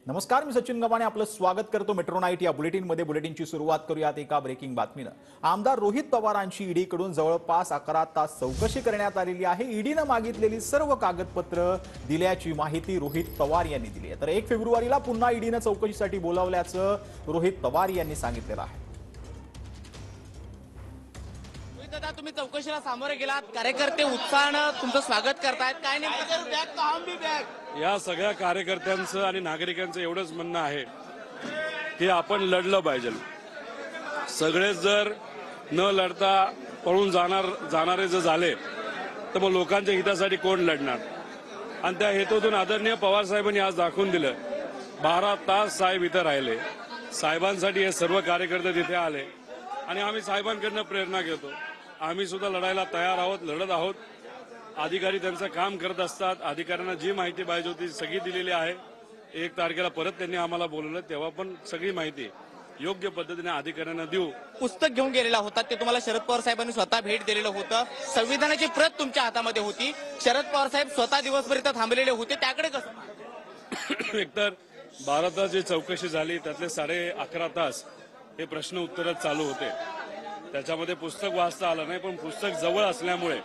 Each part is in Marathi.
नमस्कार, मी सचिन गव्हाणे आपलं स्वागत करतो मेट्रो नाईट या बुलेटिनमध्ये। बुलेटिनची सुरुवात करूयात एका ब्रेकिंग बातमीनं। आमदार रोहित पवारांची ईडीकडून जवळपास 11 तास चौकशी करण्यात आलेली आहे। ईडीनं मागितलेली सर्व कागदपत्र दिल्याची माहिती रोहित पवार यांनी दिली आहे। तर 1 फेब्रुवारीला पुन्हा ईडीनं चौकशीसाठी बोलावल्याचं रोहित पवार यांनी सांगितलेलं आहे। दादा, तुम्ही चौकशीला सामोरे गेलात, कार्यकर्ते उत्साहानं तुमचं स्वागत करतायत, काय नेमकं? या सगळ्या कार्यकर्त्यांचं आणि नागरिकांचं एवढंच म्हणणं आहे की आपण लढलं पाहिजे। सगळेच जर न लढता पळून जाणारे जर झाले तर मग लोकांच्या हितासाठी कोण लढणार? आणि त्या हेतूतून आदरणीय पवार साहेबांनी आज दाखवून दिलं। 12 तास साहेब इथं राहिले, साहेबांसाठी हे सर्व कार्यकर्ते तिथे आले आणि आम्ही साहेबांकडनं प्रेरणा घेतो। आम्ही सुद्धा लढायला तयार आहोत, लढत आहोत। अधिकारी त्यांचं काम करत असतात, अधिकाऱ्यांना जी माहिती पाहिजे होती सगळी दिलेली आहे। 1 तारखेला परत त्यांनी आम्हाला बोलवलं, तेव्हा पण सगळी माहिती योग्य पद्धतीने अधिकाऱ्यांना देऊ। पुस्तक घेऊन गेलेला होता, ते तुम्हाला शरद पवार साहेबांनी स्वतः भेट दिलेलं होतं। संविधानाची प्रत तुमच्या हातामध्ये होती, शरद पवार साहेब स्वतः दिवसभर इथं थांबलेले होते, त्याकडे कसं? एकतर 12 तास जी चौकशी झाली त्यातले 11.5 तास हे प्रश्न उत्तरच चालू होते। त्याच्यामध्ये पुस्तक वाचता आलं नाही, पण पुस्तक जवळ असल्यामुळे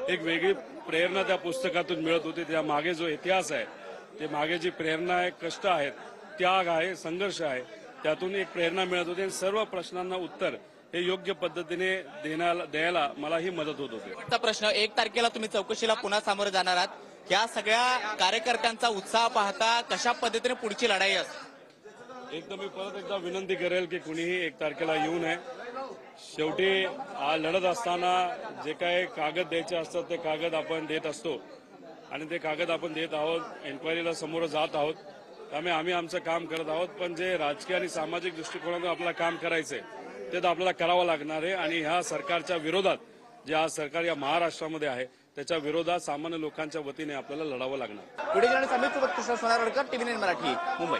एक वेगळी प्रेरणा त्या पुस्तकातून मिळत होती। त्या मागे जो इतिहास आहे, ते मागे जी प्रेरणा आहे, कष्ट आहेत, त्याग आहे, संघर्ष आहे, त्यातून एक प्रेरणा मिळत होती। सर्व प्रश्नांना उत्तर हे योग्य पद्धतीने द्यायला मलाही मदत होत होती। शेवटचा प्रश्न, 1 तारखेला तुम्ही चौकशीला पुन्हा सामोरे जाणार आहात। या सगळ्या कार्यकर्त्यांचा उत्साह पाहता कशा पद्धतीने पुढची लढाई असते? एकदम मी परत एकदा विनंती करेल की कुणीही 1 तारखेला येऊ नये। शेवटी लढत असताना जे काही कागद द्यायचे असतात ते कागद आपण देत असतो आणि ते कागद आपण देत आहोत। एन्क्वायरीला समोर जात आहोत, त्यामुळे आम्ही आमचं काम करत आहोत। पण जे राजकीय आणि सामाजिक दृष्टिकोनातून आपल्याला काम करायचंय ते तर आपल्याला करावं लागणार आहे। आणि ह्या सरकारच्या विरोधात जे आज सरकार या महाराष्ट्रामध्ये आहे त्याच्या विरोधात सामान्य लोकांच्या वतीने आपल्याला लढावं लागणार। पुढे जाण्यासाठी कृष्ण सोनारकर, TV9 मराठी, मुंबई।